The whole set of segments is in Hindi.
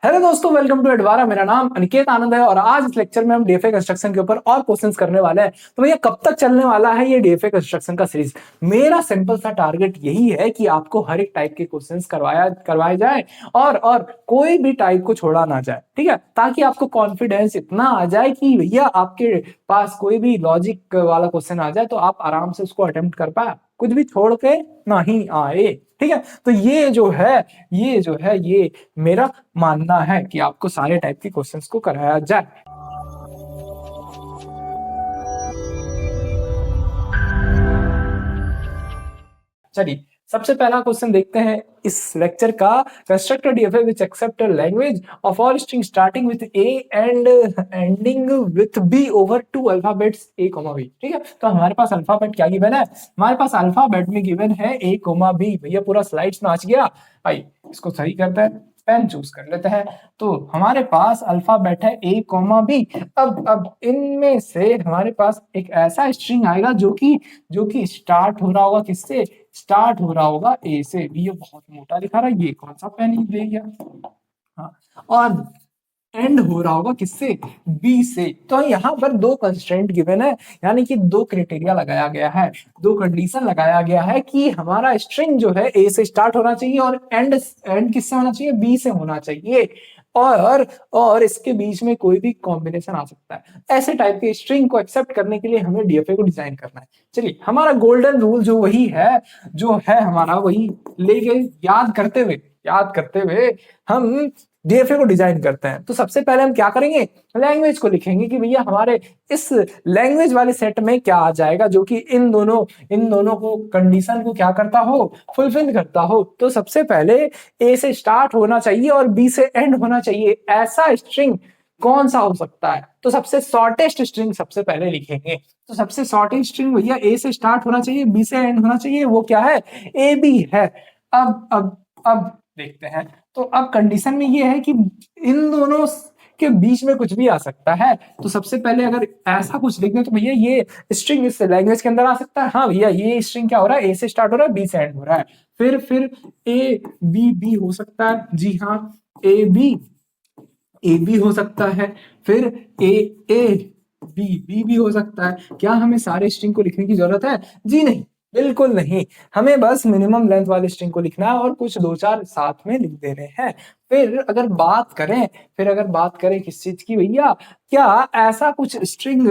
हेलो दोस्तों, वेलकम टू एडवारा। मेरा नाम अनिकेत आनंद है और आज इस लेक्चर में हम डीएफए कंस्ट्रक्शन के ऊपर और क्वेश्चंस करने वाले हैं। तो भैया कब तक चलने वाला है ये डीएफए कंस्ट्रक्शन का सीरीज? मेरा सिंपल सा टारगेट यही है कि आपको हर एक टाइप के क्वेश्चंस करवाए जाए और कोई भी टाइप को छोड़ा ना जाए, ठीक है, ताकि आपको कॉन्फिडेंस इतना आ जाए कि भैया आपके पास कोई भी लॉजिक वाला क्वेश्चन आ जाए तो आप आराम से उसको अटेम्प्ट कर पाए, कुछ भी छोड़ के नहीं आए। ठीक है, तो ये मेरा मानना है कि आपको सारे टाइप के क्वेश्चंस को कराया जाए। चलिए, सबसे पहला क्वेश्चन देखते हैं इस लेक्चर का। Construct a DFA which accept a language of all string starting with a and ending with b over two alphabets a comma b. ठीक है, तो हमारे पास अल्फाबेट क्या गिवन है? हमारे पास अल्फाबेट में गिवन है ए कॉमा बी। भैया पूरा स्लाइड्स में नाच गया भाई, इसको सही करते हैं, पेन चूज कर लेते हैं। तो हमारे पास अल्फाबेट है ए कॉमा बी। अब इनमें से हमारे पास एक ऐसा स्ट्रिंग आएगा जो कि स्टार्ट हो रहा होगा किससे? स्टार्ट हो रहा होगा ए से। भी ये बहुत मोटा दिखा रहा है, ये कौन सा पेन ले गया? हाँ, और एंड हो रहा होगा किससे? बी से। तो यहाँ पर दो कंस्ट्रेंट गिवन है, यानी कि दो क्राइटेरिया लगाया गया है, दो कंडीशन लगाया गया है कि हमारा स्ट्रिंग जो है ए से स्टार्ट होना चाहिए और एंड किससे होना चाहिए? बी से होना चाहिए। और इसके बीच में कोई भी कॉम्बिनेशन आ सकता है। ऐसे टाइप के स्ट्रिंग को एक्सेप्ट करने के लिए हमें डीएफए को डिजाइन करना है। चलिए, हमारा गोल्डन रूल जो है हमारा वही लेके याद करते हुए हम डीएफए को डिजाइन करते हैं। तो सबसे पहले हम क्या करेंगे? लैंग्वेज को लिखेंगे कि भैया हमारे इस लैंग्वेज वाले सेट में क्या आ जाएगा जो कि इन दोनों को कंडीशन को क्या करता हो? फुलफिल करता हो। तो सबसे पहले ए से स्टार्ट होना चाहिए और बी से एंड होना चाहिए। ऐसा स्ट्रिंग कौन सा हो सकता है? तो सबसे शॉर्टेस्ट स्ट्रिंग सबसे पहले लिखेंगे। तो सबसे शॉर्टेस्ट स्ट्रिंग भैया ए से स्टार्ट होना चाहिए, बी से एंड होना चाहिए। वो क्या है? ए बी है। अब देखते हैं। तो अब कंडीशन में ये है कि इन दोनों के बीच में कुछ भी आ सकता है। तो सबसे पहले अगर ऐसा कुछ लिख दें तो भैया ये स्ट्रिंग इस लैंग्वेज के अंदर आ सकता है। हाँ भैया, ये स्ट्रिंग क्या हो रहा है? ए से स्टार्ट हो रहा है, बी से एंड हो रहा है। फिर ए बी बी हो सकता है। जी हाँ, ए बी हो सकता है। फिर ए ए बी भी हो सकता है। क्या हमें सारे स्ट्रिंग को लिखने की जरूरत है? जी नहीं, बिल्कुल नहीं। हमें बस मिनिमम लेंथ वाले स्ट्रिंग को लिखना है और कुछ दो चार साथ में लिख देने हैं। फिर अगर बात करें किस चीज की भैया, क्या ऐसा कुछ स्ट्रिंग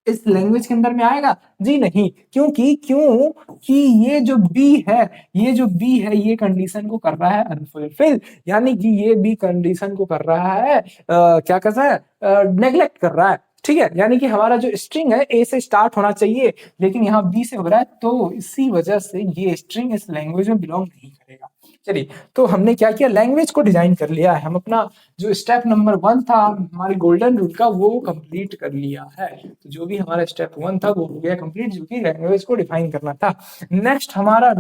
इस लैंग्वेज के अंदर में आएगा? जी नहीं, क्योंकि ये कंडीशन को कर रहा है अनफुलफिल, यानी कि ये बी कंडीशन को कर रहा है क्या कर रहा है? नेग्लेक्ट कर रहा है। ठीक है, यानी कि हमारा जो स्ट्रिंग है ए से स्टार्ट होना चाहिए लेकिन यहाँ बी से हो रहा है, तो इसी वजह से ये स्ट्रिंग इस लैंग्वेज में बिलोंग नहीं करेगा। चलिए, तो हमने क्या किया? लैंग्वेज को डिजाइन कर लिया है। हम अपना जो स्टेप नंबर 1 था हमारे गोल्डन रूल का, वो कंप्लीट कर लिया है। तो जो भी हमारा स्टेप 1 था वो हो गया कंप्लीट, जो कि लैंग्वेज को डिफाइन करना था। नेक्स्ट हमारा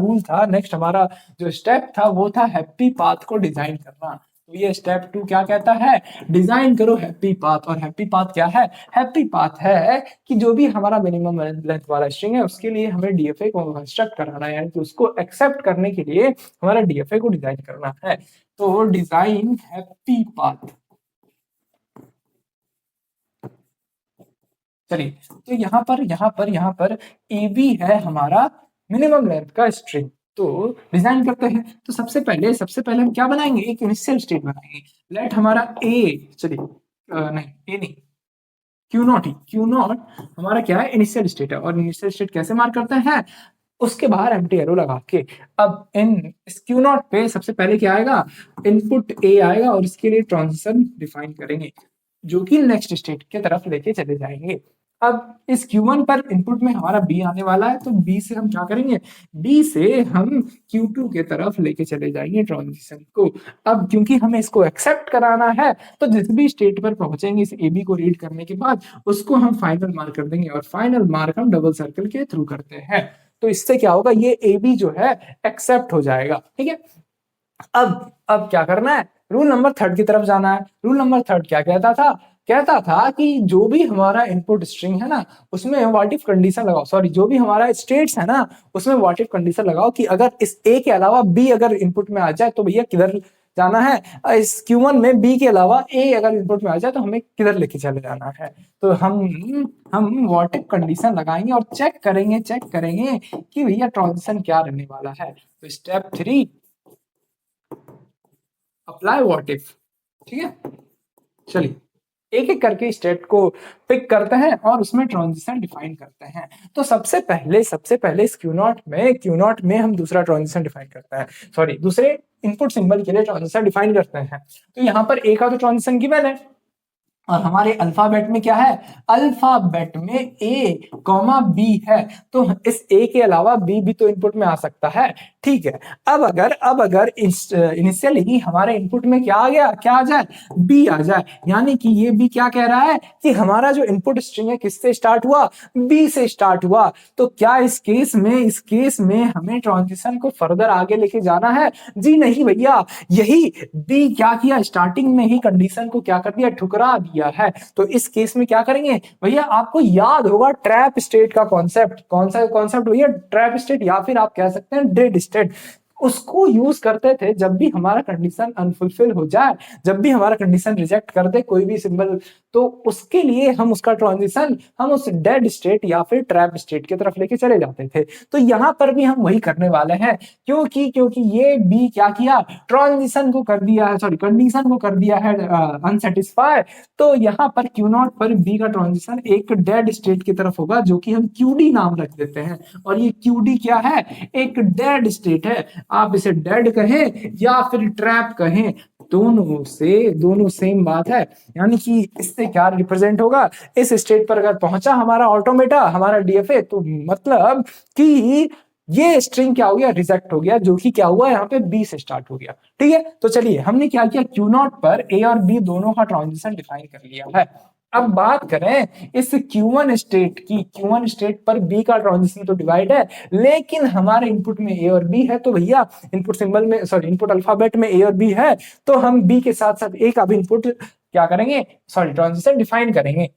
जो स्टेप था वो था हैप्पी पाथ को डिजाइन करना। तो ये स्टेप 2 क्या कहता है? डिजाइन करो हैप्पी पाथ। और हैप्पी पाथ क्या है? हैप्पी पाथ है कि जो भी हमारा मिनिमम लेंथ वाला स्ट्रिंग है उसके लिए हमें डीएफए को कंस्ट्रक्ट कराना है, यानी कि उसको एक्सेप्ट करने के लिए हमारा डीएफए को डिजाइन करना है। तो डिजाइन हैप्पी पाथ। चलिए, तो यहाँ पर ए बी है हमारा मिनिमम लेंथ का स्ट्रिंग। तो डिजाइन करते हैं। तो सबसे पहले हम क्या बनाएंगे? एक इनिशियल स्टेट बनाएंगे। लेट हमारा ए, चलिए नहीं ए नहीं, क्यू नॉट हमारा क्या है? इनिशियल स्टेट है। और इनिशियल स्टेट कैसे मार्क करते हैं? उसके बाहर एम्प्टी एरो लगा के। अब इस क्यू नॉट पे सबसे पहले क्या आएगा? इनपुट ए आएगा और इसके लिए ट्रांजिशन डिफाइन करेंगे जो कि नेक्स्ट स्टेट की तरफ लेके चले जाएंगे। अब इस Q1 पर इनपुट में हमारा B आने वाला है, तो B से हम क्या करेंगे? B से हम Q2 के तरफ लेके चले जाएंगे ट्रांजिशन को। अब क्योंकि हमें इसको एक्सेप्ट कराना है, तो जिस भी स्टेट पर पहुंचेंगे इस AB को रीड करने के बाद, उसको हम फाइनल मार्क कर देंगे और फाइनल मार्क हम डबल सर्कल के थ्रू करते हैं। तो इससे क्या होगा? ये AB जो है एक्सेप्ट हो जाएगा। ठीक है, अब क्या करना है? रूल नंबर 3 की तरफ जाना है। रूल नंबर 3 क्या कहता था कि जो भी हमारा इनपुट स्ट्रिंग है ना, उसमें व्हाट इफ कंडीशन लगाओ, सॉरी, जो भी हमारा स्टेट्स है ना उसमें व्हाट इफ कंडीशन लगाओ कि अगर इस ए के अलावा बी अगर इनपुट में आ जाए तो भैया जाना है इस Q1 में B के अलावा A अगर इनपुट में आ जाए तो हमें किधर लेके चले जाना है। तो हम व्हाट इफ कंडीशन लगाएंगे और चेक करेंगे कि भैया ट्रांजिशन क्या रहने वाला है। तो स्टेप 3 अप्लाई व्हाट इफ। ठीक है, चलिए एक एक करके स्टेट को पिक करते हैं और उसमें ट्रांजिशन डिफाइन करते हैं। तो सबसे पहले इस Q0 में हम दूसरा ट्रांजिशन डिफाइन करते हैं, सॉरी दूसरे इनपुट सिंबल के लिए ट्रांजिशन डिफाइन करते हैं। तो यहाँ पर ए का तो ट्रांजिशन गिवन है और हमारे अल्फाबेट में क्या है, अल्फाबेट में ए कॉमा बी है, तो इस ए के अलावा बी भी तो इनपुट में आ सकता है। ठीक है, अब अगर इनिशियली हमारे इनपुट में क्या आ जाए, बी आ जाए, यानी कि ये बी क्या कह रहा है कि हमारा जो इनपुट स्ट्रिंग है किससे स्टार्ट हुआ, बी से स्टार्ट हुआ। तो क्या इस केस में हमें ट्रांजिशन को फर्दर आगे लेके जाना है? जी नहीं भैया, यही बी क्या किया, स्टार्टिंग में ही कंडीशन को क्या कर दिया, ठुकरा दिया है। तो इस केस में क्या करेंगे भैया, आपको याद होगा ट्रैप स्टेट का कॉन्सेप्ट, कौन सा कॉन्सेप्ट भैया, ट्रैप स्टेट, या फिर आप कह सकते हैं डेड स्टेट। उसको यूज करते थे जब भी हमारा कंडीशन अनफुलफिल हो जाए, जब भी हमारा कंडीशन रिजेक्ट कर दे कोई भी सिंबल, तो उसके लिए हम उसका ट्रांजिशन हम उस डेड स्टेट या फिर ट्रैप स्टेट की तरफ लेके चले जाते थे। तो यहां पर भी हम वही करने वाले हैं, क्योंकि ये बी क्या किया, ट्रांजिशन को कर दिया है, सॉरी कंडीशन को कर दिया है अनसेटिस्फाई। तो यहाँ पर Q0 पर बी का ट्रांजिशन एक डेड स्टेट की तरफ होगा, जो कि हम QD नाम रख देते हैं। और ये QD क्या है, एक डेड स्टेट है। आप इसे डेड कहें या फिर ट्रैप कहें, दोनों सेम बात है। यानी कि इससे क्या रिप्रेजेंट होगा, इस स्टेट पर अगर पहुंचा हमारा ऑटोमेटा, हमारा DFA, तो मतलब कि ये स्ट्रिंग क्या हो गया, रिजेक्ट हो गया, जो कि क्या हुआ यहाँ पे बी से स्टार्ट हो गया। ठीक है, तो चलिए हमने क्या किया, Q0 पर ए और बी दोनों का ट्रांजिशन डिफाइन कर लिया है। अब बात करें इस Q1 स्टेट की, Q1 स्टेट पर बी का ट्रांजिशन तो डिवाइड है, लेकिन हमारे इनपुट में ए और बी है। तो भैया इनपुट सिंबल में, सॉरी इनपुट अल्फाबेट में ए और बी है, तो हम बी के साथ साथ ए का भी इनपुट क्या करेंगे, सॉरी ट्रांजिशन डिफाइन करेंगे।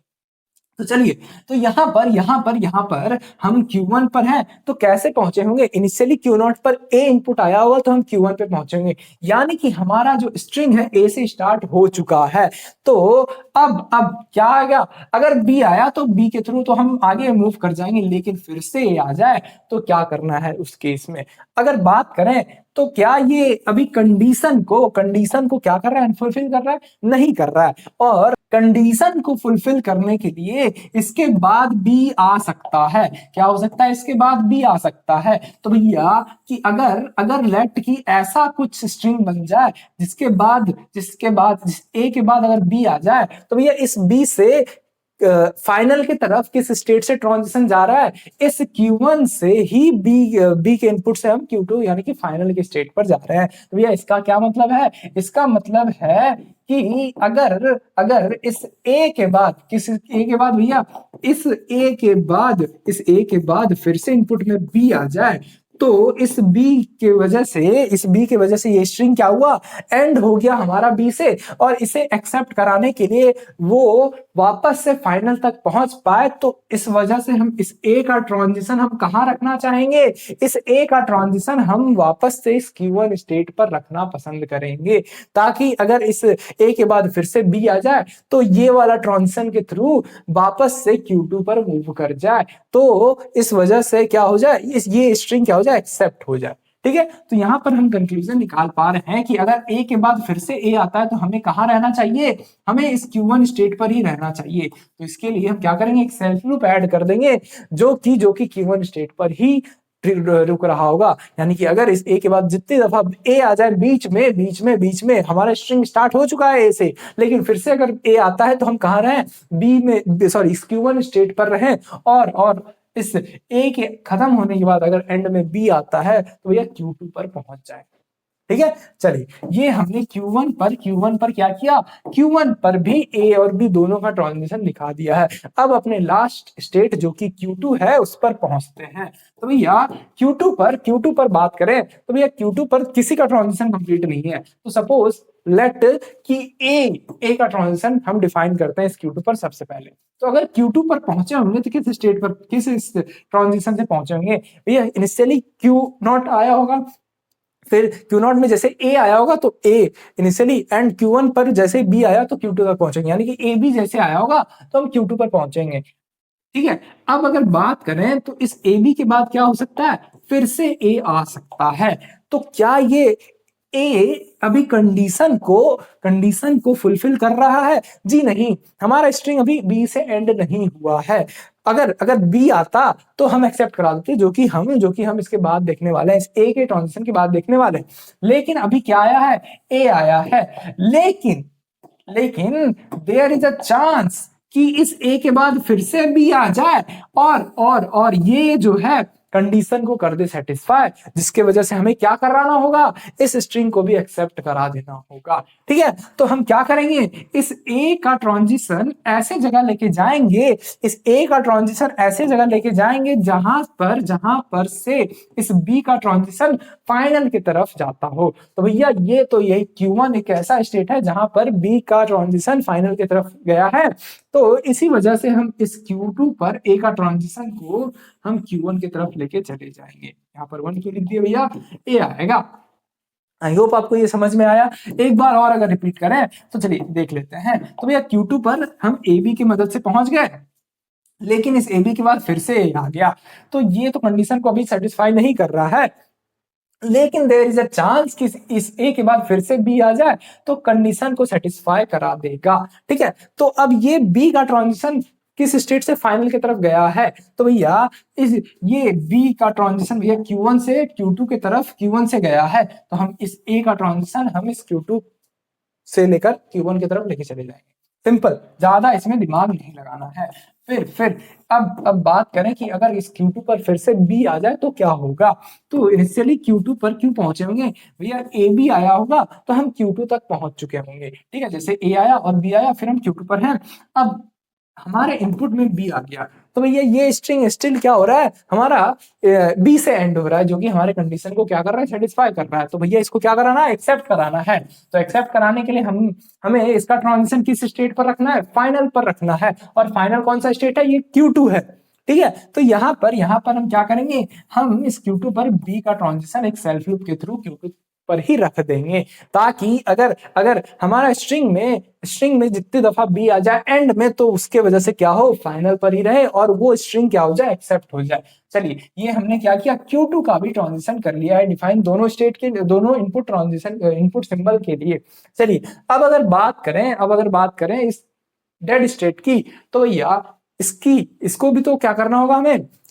तो चलिए, तो यहां पर हम Q1 पर हैं, तो कैसे पहुंचे होंगे, इनिशियली Q0 पर A इनपुट आया होगा तो हम Q1 पे पहुंचेंगे, यानी कि हमारा जो स्ट्रिंग है A से स्टार्ट हो चुका है। तो अब क्या आएगा, अगर B आया तो B के थ्रू तो हम आगे मूव कर जाएंगे, लेकिन फिर से A आ जाए तो क्या करना है उस केस में। अगर बात करें तो क्या ये अभी कंडीशन को क्या कर रहा है, फुलफिल कर रहा है, नहीं कर रहा है। और कंडीशन को फुलफिल करने के लिए इसके बाद बी आ सकता है, क्या हो सकता है, इसके बाद बी आ सकता है। तो भैया कि अगर लेट की ऐसा कुछ स्ट्रिंग बन जाए जिसके बाद ए के बाद अगर बी आ जाए, तो भैया इस बी से फाइनल की तरफ किस स्टेट से ट्रांजिशन जा रहा है, इस Q1 से ही बी के इनपुट से हम Q2 यानी कि फाइनल के स्टेट पर जा रहे हैं। तो भैया इसका क्या मतलब है, इसका मतलब है कि अगर इस ए के बाद, किस ए के बाद भैया, इस ए के बाद फिर से इनपुट में बी आ जाए, तो इस बी के वजह से ये स्ट्रिंग क्या हुआ, एंड हो गया हमारा बी से। और इसे एक्सेप्ट कराने के लिए वो वापस से फाइनल तक पहुंच पाए, तो इस वजह से हम इस ए का ट्रांजिशन हम कहां रखना चाहेंगे, इस ए का ट्रांजिशन हम वापस से इस Q1 स्टेट पर रखना पसंद करेंगे, ताकि अगर इस ए के बाद फिर से बी आ जाए तो ये वाला ट्रांजिशन के थ्रू वापस से Q2 पर मूव कर जाए, तो इस वजह से क्या हो जाए, ये स्ट्रिंग क्या हो जाए, एक्सेप्ट हो जाए। ठीक है, तो यहां पर हम कंक्लूजन निकाल पा रहे हैं कि अगर ए के बाद फिर से ए आता है तो हमें कहां रहना चाहिए, हमें इस Q1 स्टेट पर ही रहना चाहिए। तो इसके लिए हम क्या करेंगे, एक सेल्फ लूप ऐड कर देंगे जो कि Q1 स्टेट पर ही रुक रहा होगा। यानी कि अगर इस ए के बाद जितनी दफा ए आ जाए, बीच में हमारा स्ट्रिंग स्टार्ट हो चुका है ए से, लेकिन फिर से अगर ए आता है तो हम कहां रहें, बी में, सॉरी इस Q1 स्टेट पर रहें। और इस ए के खत्म होने के बाद अगर एंड में बी आता है तो भैया Q2 पर पहुंच जाए। ठीक है, चलिए ये हमने Q1 पर क्या किया, Q1 पर भी ए और बी दोनों का ट्रांजिशन दिखा दिया है। अब अपने लास्ट स्टेट जो कि Q2 है उस पर पहुंचते हैं। तो भैया Q2 पर बात करें तो भैया Q2 पर किसी का ट्रांजिशन कंप्लीट नहीं है। तो सपोज लेट कि ए का ट्रांजिशन हम डिफाइन करते हैं इस Q2 पर सबसे पहले। तो अगर Q2 पर पहुंचे होंगे तो किस स्टेट पर, किस ट्रांजिशन से पहुंचे होंगे भैया, इनिशियली Q0 आया होगा, फिर Q0 में जैसे A आया होगा तो A इनिशियली, एंड Q1 पर जैसे B आया तो Q2 तक पहुंचेंगे, यानी कि AB जैसे आया होगा तो हम Q2 पर पहुंचेंगे। ठीक है, अब अगर बात करें तो इस AB के बाद क्या हो सकता है, फिर से A आ सकता है। तो क्या ये ए अभी कंडीशन को फुलफिल कर रहा है? जी नहीं, हमारा स्ट्रिंग अभी बी से एंड नहीं हुआ है। अगर अगर बी आता तो हम एक्सेप्ट करा देते, जो कि हम इसके बाद देखने वाले हैं, इस ए के ट्रांजिशन के बाद देखने वाले हैं। लेकिन अभी क्या आया है, ए आया है। लेकिन देयर इज अ चांस कि इस ए के बाद फिर से बी आ जाए और ये जो है कंडीशन को कर दे सेटिस्फाई, जिसके वजह से हमें क्या कराना होगा, इस स्ट्रिंग को भी एक्सेप्ट करा देना होगा। ठीक है, तो हम क्या करेंगे, इस ए का ट्रांजिशन ऐसे जगह लेके जाएंगे, इस ए का ट्रांजिशन ऐसे जगह लेके जाएंगे जहां पर से इस बी का ट्रांजिशन फाइनल की तरफ जाता हो। तो भैया यही Q1 एक ऐसा स्टेट है जहां पर बी का ट्रांजिशन फाइनल की तरफ गया है। तो इसी वजह से हम इस Q2 पर ए का ट्रांजिशन को हम Q1 की तरफ लेके चले जाएंगे। यहाँ पर 1 क्यों लिख दिया भैया, ए आएगा। आई होप आपको ये समझ में आया। एक बार और अगर रिपीट करें तो चलिए देख लेते हैं। तो भैया Q2 पर हम ए बी की मदद से पहुंच गए, लेकिन इस ए बी के बाद फिर से ए आ गया, तो ये तो कंडीशन को अभी सेटिस्फाई नहीं कर रहा है। लेकिन देयर इज अ चांस कि इस ए के बाद फिर से बी आ जाए तो कंडीशन को सेटिस्फाई करा देगा। ठीक है, तो अब ये बी का ट्रांजिशन किस स्टेट से फाइनल की तरफ गया है, तो भैया इस ये बी का ट्रांजिशन भैया Q1 से Q2 की तरफ Q1 से गया है, तो हम इस ए का ट्रांजिशन हम इस Q2 से लेकर Q1 की तरफ लेके चले जाएंगे। सिंपल, ज्यादा इसमें दिमाग नहीं लगाना है। फिर अब बात करें कि अगर इस Q2 पर फिर से B आ जाए तो क्या होगा। तो इनिशियली Q2 पर क्यों पहुंचे होंगे भैया, ए बी आया होगा तो हम Q2 तक पहुंच चुके होंगे। ठीक है, जैसे ए आया और बी आया, फिर हम Q2 पर हैं। अब हमारे इनपुट में बी आ गया, तो भैया ये स्ट्रिंग स्टिल क्या हो रहा है, हमारा बी से एंड हो रहा है, जो कि हमारे कंडीशन को क्या कर रहा है, सेटिस्फाई कर रहा है। तो भैया इसको क्या कराना है, एक्सेप्ट कराना है। तो एक्सेप्ट कराने के लिए हमें इसका ट्रांजिशन किस स्टेट पर रखना है, फाइनल पर रखना है। और फाइनल कौन सा स्टेट है, ये Q2 है। ठीक है, तो यहाँ पर हम क्या करेंगे, हम इस Q2 पर बी का ट्रांजिशन एक सेल्फ लूप के थ्रू Q2 पर ही रख देंगे, ताकि अगर अगर हमारा स्ट्रिंग में जितनी दफा बी आ जाए एंड में, तो उसके वजह से क्या हो, फाइनल पर ही रहे और वो स्ट्रिंग क्या हो जाए, एक्सेप्ट हो जाए। चलिए, ये हमने क्या किया, Q2 का भी ट्रांजिशन कर लिया है डिफाइन, दोनों स्टेट के दोनों इनपुट ट्रांजिशन इनपुट सिंबल के लिए। चलिए, अब अगर बात करें इस डेड स्टेट की, तो भैया इसको भी तो क्या करना होगा,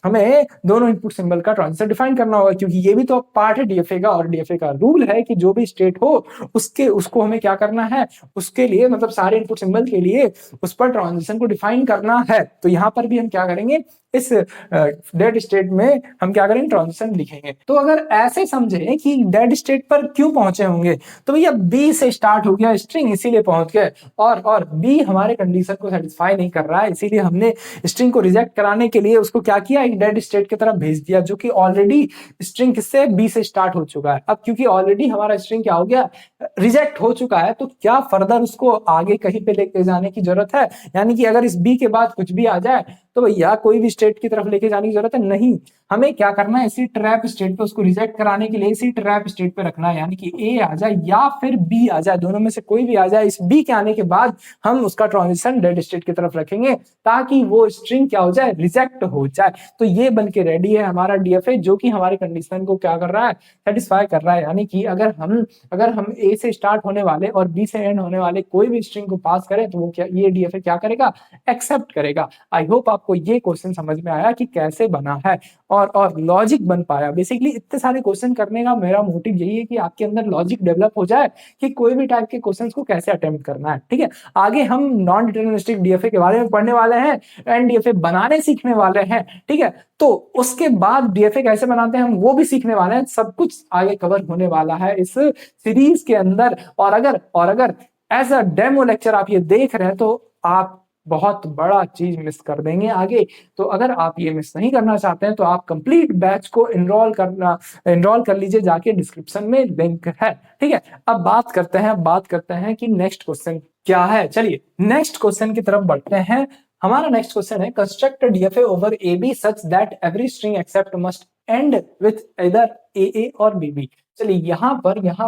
हमें दोनों इनपुट सिंबल का ट्रांजिशन डिफाइन करना होगा, क्योंकि ये भी तो पार्ट है डीएफए का, और डीएफए का रूल है कि जो भी स्टेट हो उसको हमें क्या करना है, उसके लिए मतलब सारे इनपुट सिंबल के लिए उस पर ट्रांजिशन को डिफाइन करना है। तो यहां पर भी हम क्या करेंगे, इस डेड स्टेट में हम क्या करेंगे, ट्रांजिशन लिखेंगे। तो अगर ऐसे समझे कि डेड स्टेट पर क्यों पहुंचे होंगे, तो भैया बी से स्टार्ट हो गया स्ट्रिंग, इसीलिए पहुंच गए, और बी हमारे कंडीशन को सेटिस्फाई नहीं कर रहा है, इसीलिए हमने स्ट्रिंग को रिजेक्ट कराने के लिए उसको क्या किया, एक डेड स्टेट की तरफ भेज दिया, जो कि ऑलरेडी स्ट्रिंग किससे, बी से स्टार्ट हो चुका है। अब क्योंकि ऑलरेडी हमारा स्ट्रिंग क्या हो गया, रिजेक्ट हो चुका है, तो क्या फर्दर उसको आगे कहीं पे लेके जाने की जरूरत है, यानी कि अगर इस बी के बाद कुछ भी आ जाए तो भैया कोई भी स्टेट की तरफ लेके जाने की जरूरत है नहीं। हमें क्या करना है, इसी ट्रैप स्टेट पे उसको रिजेक्ट कराने के लिए इसी ट्रैप स्टेट पे रखना है, यानी कि ए आ जाए या फिर बी आ जाए, दोनों में से कोई भी आ जाए। इस बी के आने के बाद हम उसका ट्रांजिशन डेड स्टेट की तरफ रखेंगे, ताकि वो स्ट्रिंग क्या हो जाए, रिजेक्ट हो जाए। तो ये बन के रेडी है हमारा डीएफए, जो कि हमारे कंडीशन को क्या कर रहा है, सेटिस्फाई कर रहा है। यानी कि अगर हम ए से स्टार्ट होने वाले और बी से एंड होने वाले कोई भी स्ट्रिंग को पास करें, तो वो क्या, ये डीएफए क्या करेगा, एक्सेप्ट करेगा। आई होप आपको ये क्वेश्चन समझ में आया कि कैसे बना है और लॉजिक बन पाया। बेसिकली इतने सारे क्वेश्चन करने का मेरा मोटिव यही है कि आपके अंदर लॉजिक डेवलप हो जाए कि कोई भी टाइप के क्वेश्चंस को कैसे अटेम्प्ट करना है। ठीक है, आगे हम नॉन डिटरमिनिस्टिक डीएफए के बारे में पढ़ने वाले हैं, एनडीएफए बनाने सीखने वाले हैं। ठीक है, तो उसके बाद डीएफए कैसे बनाते हैं हम वो भी सीखने वाले हैं। सब कुछ आगे कवर होने वाला है इस सीरीज के अंदर। और अगर एज अ डेमो लेक्चर आप ये देख रहे हैं, तो आप बहुत बड़ा चीज मिस कर देंगे आगे। तो अगर आप ये मिस नहीं करना चाहते हैं, तो आप कंप्लीट बैच को एनरोल कर लीजिए, जाके डिस्क्रिप्शन में लिंक है। ठीक है, अब बात करते हैं कि नेक्स्ट क्वेश्चन क्या है। चलिए नेक्स्ट क्वेश्चन की तरफ बढ़ते हैं। हमारा नेक्स्ट क्वेश्चन है, construct DFA over a b such that every string accept must end with इधर ए और बी। चलिए यहाँ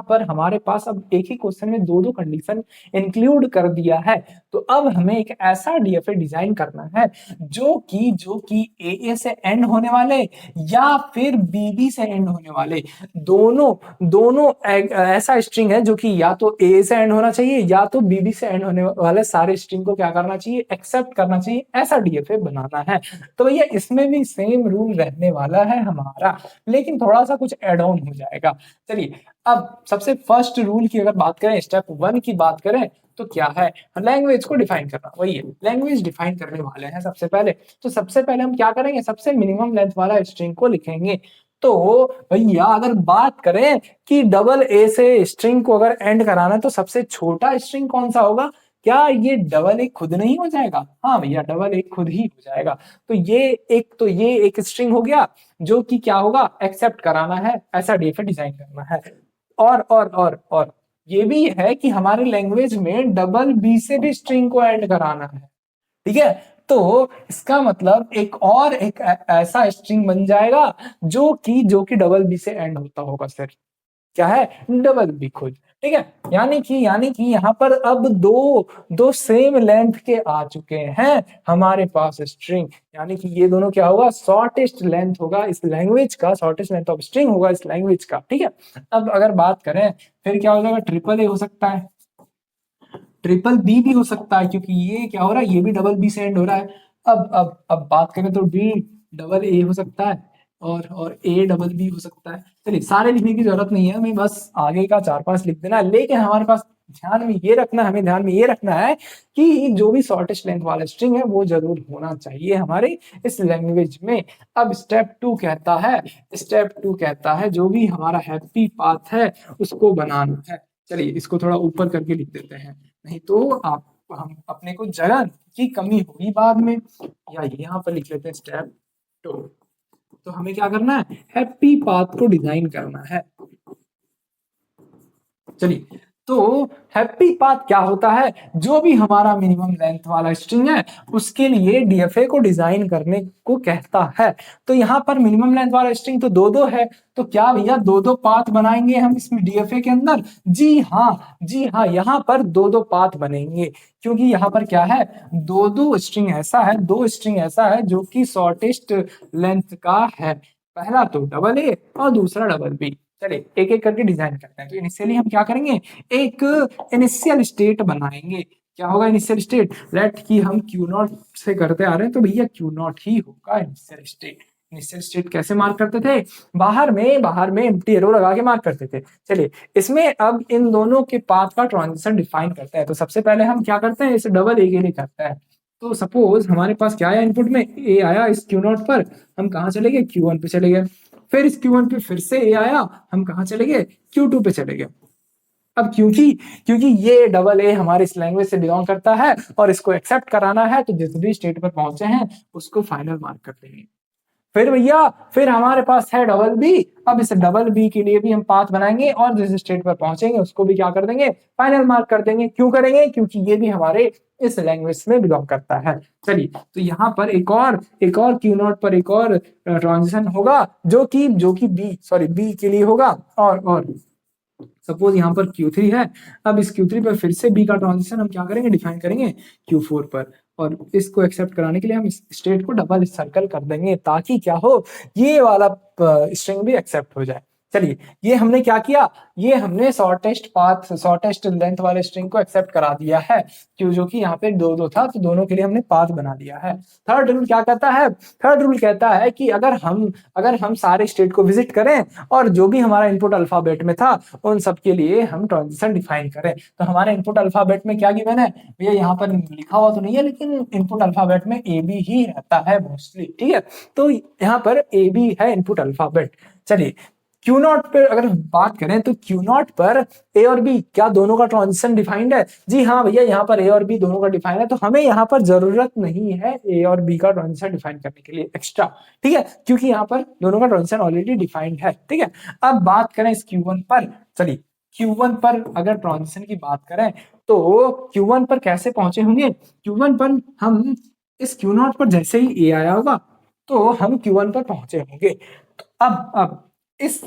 पर हमारे पास अब एक ही क्वेश्चन में दो दो कंडीशन इंक्लूड कर दिया है। तो अब हमें एक ऐसा डीएफए डिजाइन करना है जो कि ए से एंड होने वाले या फिर बीबी से एंड होने वाले दोनों दोनों ऐसा स्ट्रिंग है जो कि या तो ए से एंड होना चाहिए या तो बीबी से एंड होने वाले सारे स्ट्रिंग को क्या करना चाहिए, एक्सेप्ट करना चाहिए। ऐसा डीएफए बनाना है। तो भैया इसमें भी सेम रूल रहने वाला है हमारा, लेकिन थोड़ा सा कुछ एड ऑन हो जाएगा। चलिए अब सबसे फर्स्ट रूल की अगर बात करें, स्टेप 1 की बात करें तो क्या है, लैंग्वेज को डिफाइन करना। वही है, लैंग्वेज डिफाइन करने वाले हैं सबसे पहले। तो सबसे पहले हम क्या करेंगे, सबसे मिनिमम लेंथ वाला स्ट्रिंग को लिखेंगे। तो भैया अगर बात करें कि डबल ए से स्ट्रिंग को अगर एंड कराना है तो सबसे छोटा स्ट्रिंग कौन सा होगा, क्या ये डबल ए खुद नहीं हो जाएगा? हाँ भैया डबल ए खुद ही हो जाएगा। तो ये एक स्ट्रिंग हो गया जो कि क्या होगा, एक्सेप्ट कराना है, ऐसा डीएफए डिजाइन करना है। और ये भी है कि हमारे लैंग्वेज में डबल बी से भी स्ट्रिंग को एंड कराना है। ठीक है, तो इसका मतलब एक ऐसा स्ट्रिंग बन जाएगा जो कि डबल बी से एंड होता होगा सर। क्या है, डबल बी खुद। ठीक है, यानी कि यहाँ पर अब दो दो सेम लेंथ के आ चुके हैं हमारे पास स्ट्रिंग। यानी कि ये दोनों क्या होगा, शॉर्टेस्ट लेंथ होगा इस लैंग्वेज का, शॉर्टेस्ट लेंथ ऑफ स्ट्रिंग होगा इस लैंग्वेज का। ठीक है, अब अगर बात करें फिर क्या हो जाएगा, ट्रिपल ए हो सकता है, ट्रिपल बी भी हो सकता है, क्योंकि ये क्या हो रहा है, ये भी डबल बी से एंड हो रहा है। अब बात करें तो डी डबल ए हो सकता है और ए डबल बी हो सकता है। चलिए सारे लिखने की जरूरत नहीं है, हमें बस आगे का 4-5 लिख देना है। लेकिन हमारे पास हमें ध्यान में ये रखना है कि जो भी शॉर्टेस्ट लेंथ वाला स्ट्रिंग है वो जरूर होना चाहिए हमारे इस लैंग्वेज में। अब स्टेप टू कहता है जो भी हमारा हैप्पी पाथ है उसको बनाना है। चलिए इसको थोड़ा ऊपर करके लिख देते हैं, नहीं तो आप हम अपने को जगह की कमी होगी बाद में। या यहाँ पर लिख लेते हैं स्टेप 2। तो हमें क्या करना है, हैप्पी पाथ को डिजाइन करना है। चलिए तो हैप्पी पाथ क्या होता है, जो भी हमारा मिनिमम लेंथ वाला स्ट्रिंग है उसके लिए डीएफए को डिजाइन करने को कहता है। तो यहाँ पर मिनिमम लेंथ वाला स्ट्रिंग तो दो है, तो क्या भैया दो पाथ बनाएंगे हम इसमें डीएफए के अंदर? जी हाँ यहाँ पर दो पाथ बनेंगे, क्योंकि यहाँ पर क्या है, दो स्ट्रिंग ऐसा है जो कि शॉर्टेस्ट लेंथ का है। पहला तो डबल ए और दूसरा डबल बी। चलिए एक एक करके डिजाइन करते हैं। तो इनिशियली हम क्या करेंगे, एक इनिशियल स्टेट बनाएंगे। क्या होगा इनिशियल स्टेट, लेट कि हम क्यू नॉट से करते आ रहे हैं तो भैया क्यू नॉट ही होगा इनिशियल स्टेट। इनिशियल स्टेट कैसे मार्क करते थे, बाहर में एम्प्टी एरो लगा के मार्क करते थे। चलिए इसमें अब इन दोनों के पाथ का ट्रांजिशन डिफाइन करते हैं। तो सबसे पहले हम क्या करते हैं, इसे डबल ए के लिए करते हैं। तो सपोज हमारे पास क्या आया, इनपुट में ए आया इस क्यू नॉट पर, हम कहाँ चले गए, क्यू वन पे चले गए। फिर इस Q1 पे फिर से ए आया, हम कहाँ चले गए, Q2 पे चले गए। अब क्योंकि ये डबल ए हमारे इस लैंग्वेज से बिलोंग करता है और इसको एक्सेप्ट कराना है, तो जिस भी स्टेट पर पहुंचे हैं उसको फाइनल मार्क कर देंगे। फिर हमारे पास है डबल बी। अब इस डबल बी के लिए भी हम पाथ बनाएंगे और जिस स्टेट पर पहुंचेंगे उसको भी क्या कर देंगे, फाइनल मार्क कर देंगे। क्यों करेंगे, क्योंकि ये भी हमारे इस लैंग्वेज में बिलोंग करता है। चलिए तो यहाँ पर एक और क्यू नॉट पर एक और ट्रांजिशन होगा जो कि बी के लिए होगा। और सपोज यहाँ पर Q3 है, अब इस Q3 पर फिर से B का ट्रांजिशन हम क्या करेंगे, डिफाइन करेंगे Q4 पर। और इसको एक्सेप्ट कराने के लिए हम इस स्टेट को डबल सर्कल कर देंगे ताकि क्या हो, ये वाला स्ट्रिंग भी एक्सेप्ट हो जाए। चलिए ये हमने क्या किया, ये हमने शॉर्टेस्ट लेंथ वाले स्ट्रिंग को एक्सेप्ट करा दिया है, क्यों जो कि यहाँ पे दो था तो दोनों के लिए हमने पाथ बना दिया है। थर्ड रूल क्या कहता है, थर्ड रूल कहता है कि अगर हम सारे स्टेट को विजिट करें और जो भी हमारा इनपुट अल्फाबेट में था उन सब के लिए हम ट्रांजिशन डिफाइन करें। तो हमारे इनपुट अल्फाबेट में क्या गिवन है भैया, यहाँ पर लिखा हुआ तो नहीं है लेकिन इनपुट अल्फाबेट में ए बी ही रहता है मोस्टली। ठीक है, तो यहाँ पर ए बी है इनपुट अल्फाबेट। चलिए क्यू नॉट पर अगर बात करें तो क्यू नॉट पर ए और बी क्या दोनों का ट्रांजिशन डिफाइंड है? जी हाँ भैया यहाँ पर ए और बी दोनों का डिफाइन है, तो हमें यहाँ पर जरूरत नहीं है ए और बी का ट्रांजिशन डिफाइन करने के लिए एक्स्ट्रा। ठीक है, क्योंकि यहाँ पर दोनों का ट्रांजिशन ऑलरेडी डिफाइंड है। ठीक है, अब बात करें इस Q1 पर। चलिए Q1 पर अगर ट्रांजिशन की बात करें तो Q1 पर कैसे पहुंचे होंगे, Q1 पर हम इस Q नॉट पर जैसे ही ए आया होगा तो हम Q1 पर पहुंचे होंगे। तो अब इस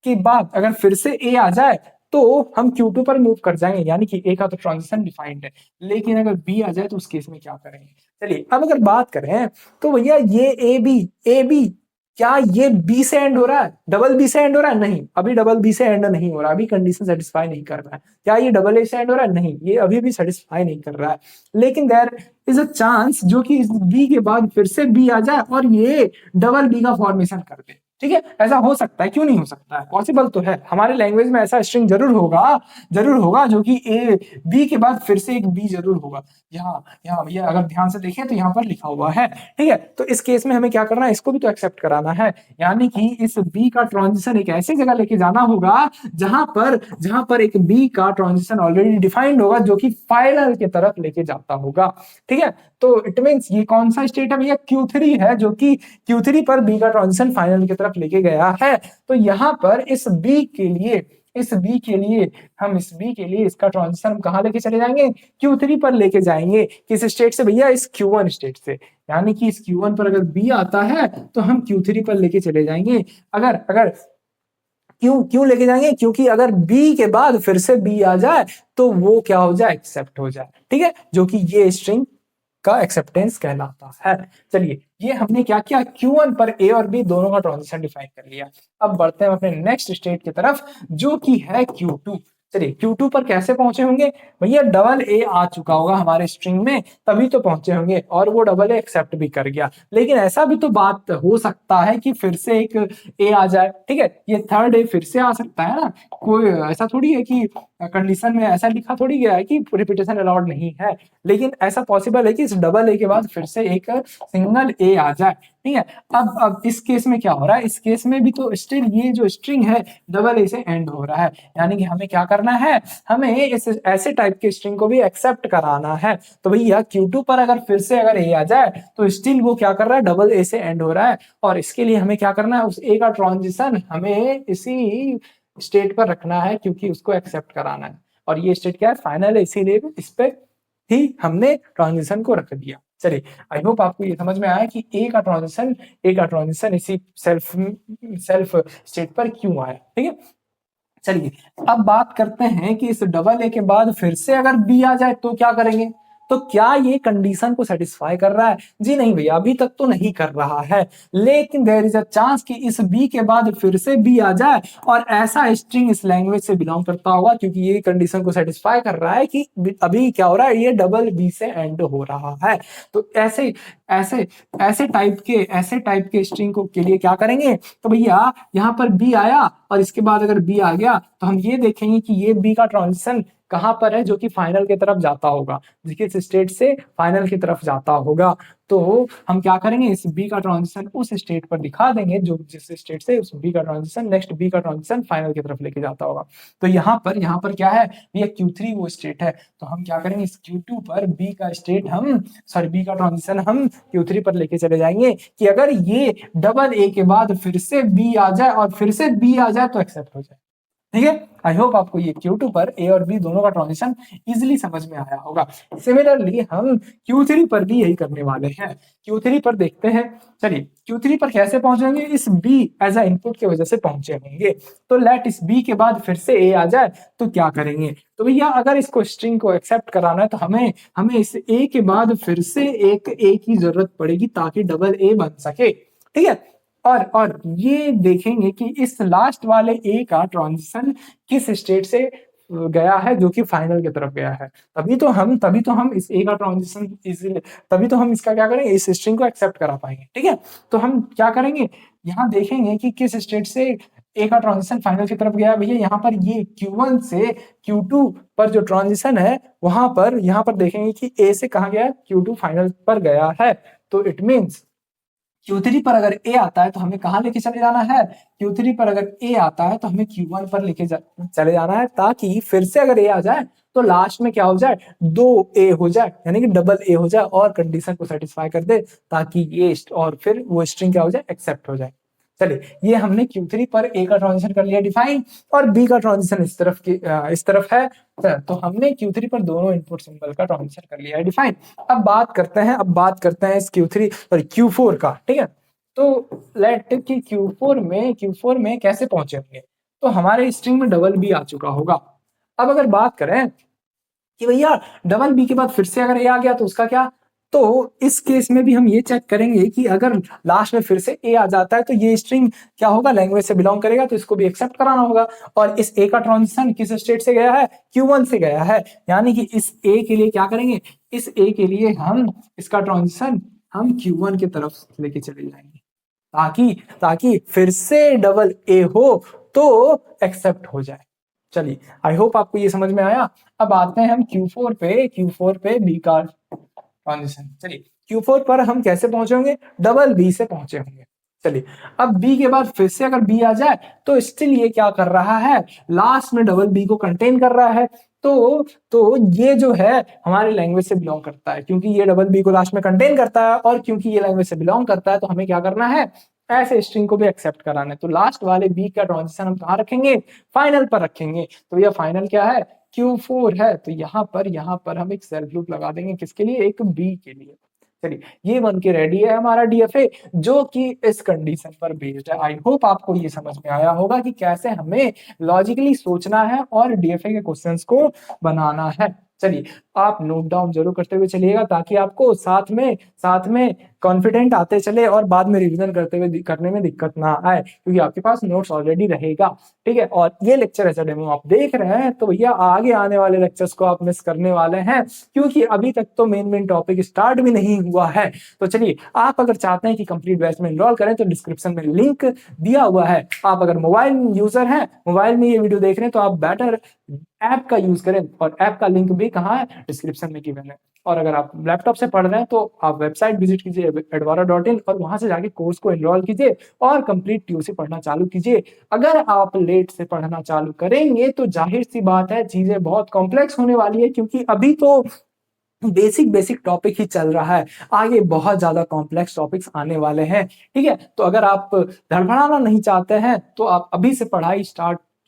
के बाद अगर फिर से ए आ जाए तो हम Q2 पर मूव कर जाएंगे, यानी कि ए का तो ट्रांजिशन डिफाइंड है, लेकिन अगर बी आ जाए तो उस केस में क्या करेंगे। चलिए अब अगर बात करें तो भैया ये ए बी क्या ये बी से एंड हो रहा है, डबल बी से एंड हो रहा है? नहीं, अभी डबल बी से एंड नहीं हो रहा, अभी कंडीशन सेटिस्फाई नहीं कर रहा है। क्या ये डबल ए से एंड हो रहा है? नहीं, ये अभी भी सेटिस्फाई नहीं कर रहा है। लेकिन देयर इज अ चांस जो कि इस बी के बाद फिर से बी आ जाए और ये डबल बी का फॉर्मेशन कर दे। ठीक है, ऐसा हो सकता है, क्यों नहीं हो सकता है, पॉसिबल तो है। हमारे लैंग्वेज में ऐसा स्ट्रिंग जरूर होगा जो कि ए बी के बाद फिर से एक बी जरूर होगा। यहाँ यहाँ भैया अगर ध्यान से देखें तो यहाँ पर लिखा हुआ है। ठीक है, तो इस केस में हमें क्या करना है, इसको भी तो एक्सेप्ट कराना है, यानी कि इस बी का ट्रांजिशन एक ऐसी जगह लेके जाना होगा जहां पर एक बी का ट्रांजिशन ऑलरेडी डिफाइंड होगा जो कि फाइनल की तरफ लेके जाता होगा। ठीक है, तो इट मींस ये कौन सा स्टेट है भैया, Q3 है, जो कि Q3 पर बी का ट्रांजिशन फाइनल की तरफ लेके गया है। तो यहाँ पर इस बी के लिए इसका ट्रांजिशन हम कहाँ लेके चले जाएंगे, Q3 पर लेके जाएंगे। किस स्टेट से भैया, इस Q1 स्टेट से, यानी कि इस Q1 पर अगर बी आता है तो हम Q3 पर लेके चले जाएंगे। अगर अगर क्यों क्यों लेके जाएंगे, क्योंकि अगर बी के बाद फिर से बी आ जाए तो वो क्या हो जाए, एक्सेप्ट हो जाए। ठीक है, जो कि ये स्ट्रिंग का एक्सेप्टेंस कहलाता है। चलिए ये हमने क्या किया, Q1 पर ए और बी दोनों का ट्रांजिशन डिफाइन कर लिया। अब बढ़ते हैं अपने नेक्स्ट स्टेट की तरफ जो कि है Q2। चलिए Q2 पर कैसे पहुंचे होंगे भैया, डबल ए आ चुका होगा हमारे स्ट्रिंग में, तभी तो पहुंचे होंगे, और वो डबल ए एक्सेप्ट भी कर गया। लेकिन ऐसा भी तो बात हो सकता है कि फिर से एक ए आ जाए। ठीक है, ये थर्ड ए फिर से आ सकता है ना, कोई ऐसा थोड़ी है कि कंडीशन में ऐसा लिखा थोड़ी गया है कि रिपीटेशन अलाउड नहीं है, लेकिन ऐसा पॉसिबल है कि इस डबल ए के बाद फिर से एक सिंगल ए आ जाए। ठीक है, अब इस केस में क्या हो रहा है, इस केस में भी तो स्टिल ये जो स्ट्रिंग है डबल ए से एंड हो रहा है, यानी कि हमें क्या करना है, हमें इस ऐसे टाइप के स्ट्रिंग को भी एक्सेप्ट कराना है। तो भैया Q2 पर अगर फिर से अगर ए आ जाए तो स्टिल वो क्या कर रहा है, डबल ए से एंड हो रहा है, और इसके लिए हमें क्या करना है, उस ए का ट्रांजिशन हमें इसी स्टेट पर रखना है क्योंकि उसको एक्सेप्ट कराना है, और ये स्टेट क्या है, फाइनल है, इसीलिए इस पे ही हमने ट्रांजिशन को रख दिया। चलिए आई होप आपको ये समझ में आया कि ए का ट्रांजिशन इसी सेल्फ सेल्फ स्टेट पर क्यों आया। ठीक है, चलिए अब बात करते हैं कि इस डबल ए के बाद फिर से अगर बी आ जाए तो क्या करेंगे। तो क्या ये कंडीशन को सेटिस्फाई कर रहा है, जी नहीं भैया, अभी तक तो नहीं कर रहा है, लेकिन देयर इज अ चांस कि इस बी के बाद फिर से बी आ जाए, और ऐसा स्ट्रिंग इस लैंग्वेज से बिलोंग करता होगा क्योंकि ये कंडीशन को सेटिस्फाई कर रहा है कि अभी क्या हो रहा है, ये डबल बी से एंड हो रहा है। तो ऐसे ऐसे ऐसे टाइप के स्ट्रिंग को के लिए क्या करेंगे, तो भैया यहाँ पर बी आया और इसके बाद अगर बी आ गया तो हम ये देखेंगे कि ये बी का ट्रांजिशन कहां पर है, जो कि फाइनल की तरफ जाता होगा, जिस स्टेट से फाइनल की तरफ जाता होगा। तो हम क्या करेंगे, इस बी का ट्रांजिशन उस स्टेट पर दिखा देंगे जो जिस स्टेट से उस बी का ट्रांजिशन नेक्स्ट बी का ट्रांजिशन फाइनल की तरफ लेके जाता होगा। तो यहाँ पर क्या है, ये Q3 वो स्टेट है, तो हम क्या करेंगे, इस Q2 पर बी का स्टेट बी का ट्रांजिशन हम Q3 पर लेके चले जाएंगे कि अगर ये डबल ए के बाद फिर से बी आ जाए और फिर से बी आ जाए तो एक्सेप्ट हो जाए। ठीक है, आई होप आपको ये Q2 पर ए और बी दोनों का ट्रांजिशन इजीली समझ में आया होगा। सिमिलरली हम Q3 पर भी यही करने वाले हैं। Q3 पर देखते हैं, चलिए Q3 पर कैसे पहुंचेंगे, इस B एज अ इनपुट की वजह से पहुंचे होंगे। तो लेट इस B के बाद फिर से A आ जाए तो क्या करेंगे, तो भैया अगर इसको स्ट्रिंग को एक्सेप्ट कराना है तो हमें हमें इस A के बाद फिर से एक A की जरूरत पड़ेगी ताकि डबल A बन सके। ठीक है, और ये देखेंगे कि इस लास्ट वाले ए का ट्रांजिशन किस स्टेट से गया है, जो कि फाइनल की तरफ गया है। तभी तो हम इस ए का ट्रांजिशन इजीली, तभी तो हम इसका क्या करेंगे, इस स्ट्रिंग को एक्सेप्ट करा पाएंगे। ठीक है, तो हम क्या करेंगे, यहाँ देखेंगे कि किस स्टेट से ए का ट्रांजिशन फाइनल की तरफ गया। भैया यहाँ पर ये Q1 से Q2 पर जो ट्रांजिशन है वहां पर यहाँ पर देखेंगे कि ए से कहा गया, Q2 फाइनल पर गया है। तो इट मीन्स Q3 पर अगर ए आता है तो हमें कहां लेके चले जाना है, Q3 पर अगर ए आता है तो हमें Q1 पर चले जाना है, ताकि फिर से अगर ए आ जाए तो लास्ट में क्या हो जाए, दो ए हो जाए, यानी कि डबल ए हो जाए और कंडीशन को सेटिस्फाई कर दे, ताकि ये और फिर वो स्ट्रिंग क्या हो जाए, एक्सेप्ट हो जाए। चलिए ये हमने Q3 पर ए का ट्रांजिशन कर लिया डिफाइन, और बी का ट्रांजिशन इस तरफ है, तो हमने Q3 पर दोनों इनपुट सिंबल का ट्रांजिशन कर लिया है डिफाइन। अब बात करते हैं इस Q3 और Q4 का। ठीक है, तो लेट कि Q4 में कैसे पहुंचे होंगे, तो हमारे स्ट्रिंग में डबल बी आ चुका होगा। अब अगर बात करें कि भैया डबल बी के बाद फिर से अगर ए आ गया तो उसका क्या, तो इस केस में भी हम ये चेक करेंगे कि अगर लास्ट में फिर से ए आ जाता है तो ये स्ट्रिंग क्या होगा, लैंग्वेज से बिलोंग करेगा, तो इसको भी एक्सेप्ट कराना होगा। और इस ए का ट्रांजिशन किस स्टेट से गया है, Q1 से गया है, यानी कि इस ए के लिए क्या करेंगे, इस ए के लिए हम इसका ट्रांजिशन हम Q1 की तरफ लेके चले जाएंगे, ताकि ताकि फिर से डबल ए हो तो एक्सेप्ट हो जाए। चलिए आई होप आपको ये समझ में आया। अब आते हैं हम Q4 पे बी का ट्रांजिशन। चलिए Q4 पर हम कैसे पहुंचे होंगे, डबल बी से पहुंचे होंगे। चलिए अब बी के बाद फिर से अगर बी आ जाए तो स्टिल ये क्या कर रहा है, लास्ट में डबल बी को कंटेन कर रहा है। तो ये जो है हमारे लैंग्वेज से बिलोंग करता है, क्योंकि ये डबल बी को लास्ट में कंटेन करता है और क्योंकि ये लैंग्वेज से बिलोंग करता है तो हमें क्या करना है, ऐसे स्ट्रिंग को भी एक्सेप्ट कराना है। तो लास्ट वाले बी का ट्रांजिशन हम कहाँ रखेंगे, फाइनल पर रखेंगे। तो यह फाइनल क्या है, Q4 है, तो यहाँ पर हम एक सेल्फ लूप लगा देंगे, किसके लिए, एक बी के लिए। चलिए ये बन के रेडी है हमारा डीएफए, जो कि इस कंडीशन पर बेस्ड है। आई होप आपको ये समझ में आया होगा कि कैसे हमें लॉजिकली सोचना है और डीएफए के क्वेश्चंस को बनाना है। चलिए आप नोट डाउन जरूर करते हुए चलिएगा, ताकि आपको साथ में कॉन्फिडेंट आते चले और बाद में रिवीजन करने में दिक्कत ना आए, क्योंकि आपके पास नोट्स ऑलरेडी रहेगा। ठीक है, और ये लेक्चर ऐसा डेमो आप देख रहे हैं तो भैया आगे आने वाले लेक्चर्स को आप मिस करने वाले हैं, क्योंकि अभी तक तो मेन टॉपिक स्टार्ट भी नहीं हुआ है। तो चलिए आप अगर चाहते हैं कि कंप्लीट बैच में एनरोल करें तो डिस्क्रिप्शन में लिंक दिया हुआ है। आप अगर मोबाइल यूजर हैं, मोबाइल में ये वीडियो देख रहे हैं, तो आप बेटर ऐप का यूज करें, और ऐप का लिंक भी कहाँ है, डिस्क्रिप्शन में गिवन है। और अगर आप लैपटॉप से पढ़ रहे हैं तो आप वेबसाइट विजिट कीजिए edvara.in और वहां से जाके कोर्स को एनरोल कीजिए और कंप्लीट ट्यूसी पढ़ना चालू कीजिए। अगर आप लेट से पढ़ना चालू करेंगे तो जाहिर सी बात है चीजें बहुत कॉम्प्लेक्स होने वाली है, क्योंकि अभी तो बेसिक टॉपिक ही चल रहा है, आगे बहुत ज्यादा कॉम्प्लेक्स टॉपिक्स आने वाले हैं। ठीक है, तो अगर आप धड़फड़ाना नहीं चाहते हैं तो आप अभी से पढ़ाई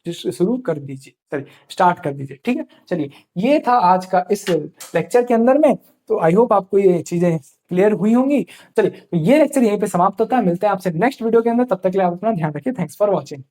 शुरू कर दीजिए, सॉरी स्टार्ट कर दीजिए। ठीक है, चलिए ये था आज का इस लेक्चर के अंदर में। तो आई होप आपको ये चीजें क्लियर हुई होंगी। चलिए तो ये लेक्चर यहीं पे समाप्त होता है, मिलते हैं आपसे नेक्स्ट वीडियो के अंदर, तब तक के लिए आप अपना ध्यान रखिए। Thanks for watching.